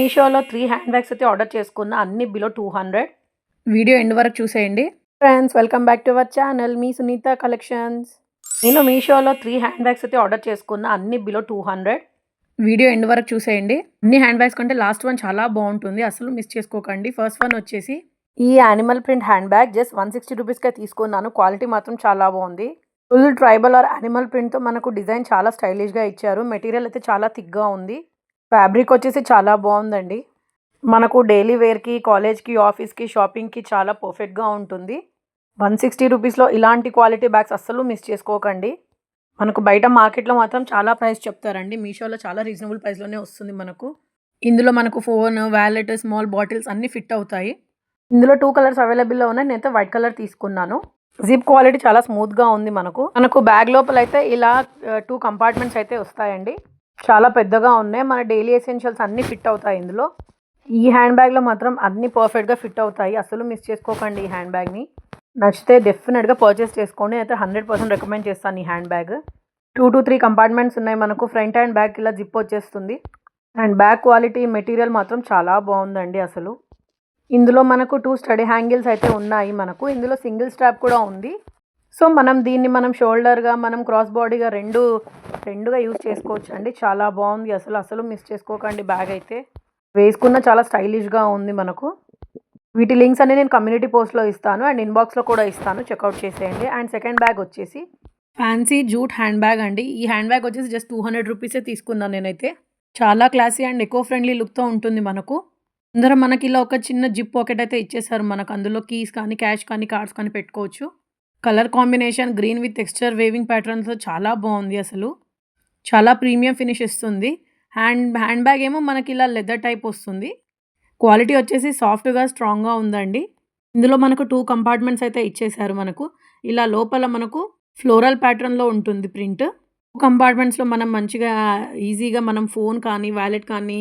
మీషోలో 3 hand bags అయితే order చేసుకున్నా. అన్నీ బిలో 200. వీడియో ఎండ్ వరకు చూసేయండి. Friends, welcome back to our channel మీ సునీత కలెక్షన్స్. నేను మీషోలో 3 హ్యాండ్ బ్యాగ్స్ అయితే ఆర్డర్ చేసుకున్నా. అన్నీ బిలో 200. వీడియో ఎండ్ వరకు చూసేయండి. అన్ని హ్యాండ్ బ్యాగ్స్ కంటే లాస్ట్ వన్ చాలా బాగుంటుంది, అసలు మిస్ చేసుకోకండి. ఫస్ట్ వన్ వచ్చేసి ఈ animal print hand bag just 160 రూపీస్కే తీసుకున్నాను. క్వాలిటీ మాత్రం చాలా బాగుంది. ఫుల్ ట్రైబల్ ఆర్ యానిమల్ ప్రింట్తో మనకు డిజైన్ చాలా స్టైలిష్గా ఇచ్చారు. మెటీరియల్ అయితే చాలా థిక్గా ఉంది. ఫ్యాబ్రిక్ వచ్చేసి చాలా బాగుందండి. మనకు డైలీ వేర్కి, కాలేజ్కి, ఆఫీస్కి, షాపింగ్కి చాలా పర్ఫెక్ట్గా ఉంటుంది. 160 రూపీస్లో ఇలాంటి క్వాలిటీ బ్యాగ్స్ అస్సలు మిస్ చేసుకోకండి. మనకు బయట మార్కెట్లో మాత్రం చాలా ప్రైస్ చెప్తారండి. మీషోలో చాలా రీజనబుల్ ప్రైస్లోనే వస్తుంది మనకు. ఇందులో మనకు ఫోన్, వ్యాలెట్, స్మాల్ బాటిల్స్ అన్నీ ఫిట్ అవుతాయి. ఇందులో 2 కలర్స్ అవైలబుల్లో ఉన్నాయి. నేనైతే వైట్ కలర్ తీసుకున్నాను. జిప్ క్వాలిటీ చాలా స్మూత్గా ఉంది. మనకు బ్యాగ్ లోపల అయితే ఇలా 2 కంపార్ట్మెంట్స్ అయితే వస్తాయండి. చాలా పెద్దగా ఉన్నాయి. మన డైలీ ఎసెన్షియల్స్ అన్నీ ఫిట్ అవుతాయి ఇందులో. ఈ హ్యాండ్ బ్యాగ్లో మాత్రం అన్నీ పర్ఫెక్ట్గా ఫిట్ అవుతాయి. అసలు మిస్ చేసుకోకండి ఈ హ్యాండ్ బ్యాగ్ని. నచ్చితే డెఫినెట్గా పర్చేస్ చేసుకోండి. అయితే 100% రికమెండ్ చేస్తాను ఈ హ్యాండ్ బ్యాగ్. 2 to 3 కంపార్ట్మెంట్స్ ఉన్నాయి. మనకు ఫ్రంట్ అండ్ బ్యాక్ ఇలా జిప్ వచ్చేస్తుంది. అండ్ బ్యాగ్ క్వాలిటీ, మెటీరియల్ మాత్రం చాలా బాగుందండి అసలు. ఇందులో మనకు 2 స్టడీ హ్యాంగిల్స్ అయితే ఉన్నాయి. ఇందులో సింగిల్ స్ట్రాప్ కూడా ఉంది. సో దీన్ని షోల్డర్గా, క్రాస్ బాడీగా రెండుగా యూజ్ చేసుకోవచ్చు అండి. చాలా బాగుంది అసలు మిస్ చేసుకోకండి. బ్యాగ్ అయితే వేసుకున్న చాలా స్టైలిష్గా ఉంది. వీటి లింక్స్ అన్ని నేను కమ్యూనిటీ పోస్ట్లో ఇస్తాను అండ్ ఇన్బాక్స్లో కూడా ఇస్తాను, చెక్అవుట్ చేసేయండి. అండ్ సెకండ్ బ్యాగ్ వచ్చేసి ఫ్యాన్సీ జూట్ హ్యాండ్ బ్యాగ్ అండి. ఈ హ్యాండ్ బ్యాగ్ వచ్చేసి జస్ట్ 200 రూపీసే తీసుకున్నాను నేనైతే. చాలా క్లాసీ అండ్ ఎకో ఫ్రెండ్లీ లుక్తో ఉంటుంది. అందరూ మనకి ఇలా ఒక చిన్న జిప్ పాకెట్ అయితే ఇచ్చేసారు. అందులో కీస్ కానీ, క్యాష్ కానీ, కార్డ్స్ కానీ పెట్టుకోవచ్చు. Colour combination green with texture weaving ప్యాటర్న్స్తో చాలా బాగుంది అసలు. చాలా ప్రీమియం ఫినిష్ ఇస్తుంది. హ్యాండ్ బ్యాగ్ ఏమో మనకి ఇలా లెదర్ టైప్ వస్తుంది. క్వాలిటీ వచ్చేసి సాఫ్ట్గా, స్ట్రాంగ్గా ఉందండి. ఇందులో మనకు 2 కంపార్ట్మెంట్స్ అయితే ఇచ్చేసారు. ఇలా లోపల ఫ్లోరల్ ప్యాటర్న్లో ఉంటుంది ప్రింట్. కంపార్ట్మెంట్స్లో మంచిగా ఈజీగా ఫోన్ కానీ, వ్యాలెట్ కానీ,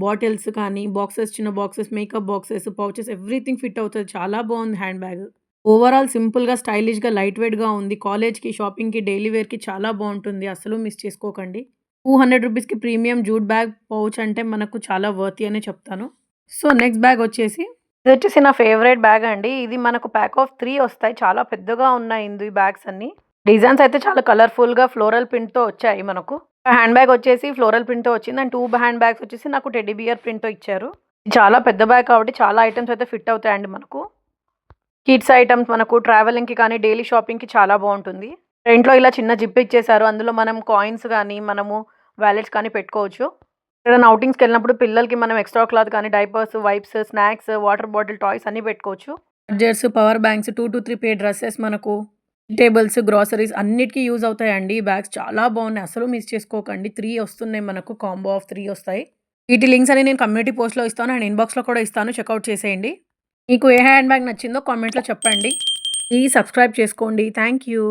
బాటిల్స్ కానీ, బాక్సెస్, చిన్న boxes, makeup boxes, pouches everything fit అవుతుంది. చాలా బాగుంది హ్యాండ్ బ్యాగ్. ఓవరాల్ సింపుల్గా, స్టైలిష్గా, లైట్ వెయిట్గా ఉంది. కాలేజ్కి, షాపింగ్కి, డైలీ వేర్కి చాలా బాగుంటుంది. అసలు మిస్ చేసుకోకండి. 200 రూపీస్కి ప్రీమియం జూట్ బ్యాగ్ పౌచ్ అంటే మనకు చాలా వర్తీ అనే చెప్తాను. సో నెక్స్ట్ బ్యాగ్ వచ్చేసి ఇది వచ్చేసి నా ఫేవరెట్ బ్యాగ్ అండి. ఇది మనకు ప్యాక్ ఆఫ్ 3 వస్తాయి. చాలా పెద్దగా ఉన్నాయి ఈ బ్యాగ్స్ అన్ని. డిజైన్స్ అయితే చాలా కలర్ఫుల్గా ఫ్లోరల్ ప్రింట్తో వచ్చాయి. హ్యాండ్ బ్యాగ్ వచ్చేసి ఫ్లోరల్ ప్రింట్తో వచ్చింది. అండ్ 2 హ్యాండ్ బ్యాగ్స్ వచ్చేసి నాకు టెడ్డీ బియర్ ప్రింట్తో ఇచ్చారు. చాలా పెద్ద బ్యాగ్ కాబట్టి చాలా ఐటమ్స్ అయితే ఫిట్ అవుతాయండి. కిడ్స్ ఐటమ్స్ ట్రావెలింగ్కి కానీ, డైలీ షాపింగ్కి చాలా బాగుంటుంది. ఫ్రంట్లో ఇలా చిన్న జిప్ ఇచ్చేసారు. అందులో కాయిన్స్ కానీ, వ్యాలెట్స్ కానీ పెట్టుకోవచ్చు. ఏదైనా అవుటింగ్స్కి వెళ్ళినప్పుడు పిల్లలకి ఎక్స్ట్రా క్లాత్ కానీ, diapers, wipes, snacks, water bottle, toys అన్నీ పెట్టుకోవచ్చు. Chargers, power banks, 2 to 3 pair dresses, tables, groceries అన్నిటికీ యూజ్ అవుతాయండి. ఈ బ్యాగ్స్ చాలా బాగున్నాయి. అసలు మిస్ చేసుకోకండి. 3 వస్తున్నాయి. కాంబో ఆఫ్ 3 వస్తాయి. వీటి లింక్స్ అని నేను కమ్యూనిటీ పోస్ట్లో ఇస్తాను అండ్ ఇన్బాక్స్లో కూడా ఇస్తాను, చెక్అవుట్ చేసేయండి. మీకు ఏ హ్యాండ్ బ్యాగ్ నచ్చిందో కామెంట్లో చెప్పండి. ప్లీజ్ సబ్స్క్రైబ్ చేసుకోండి. Thank you.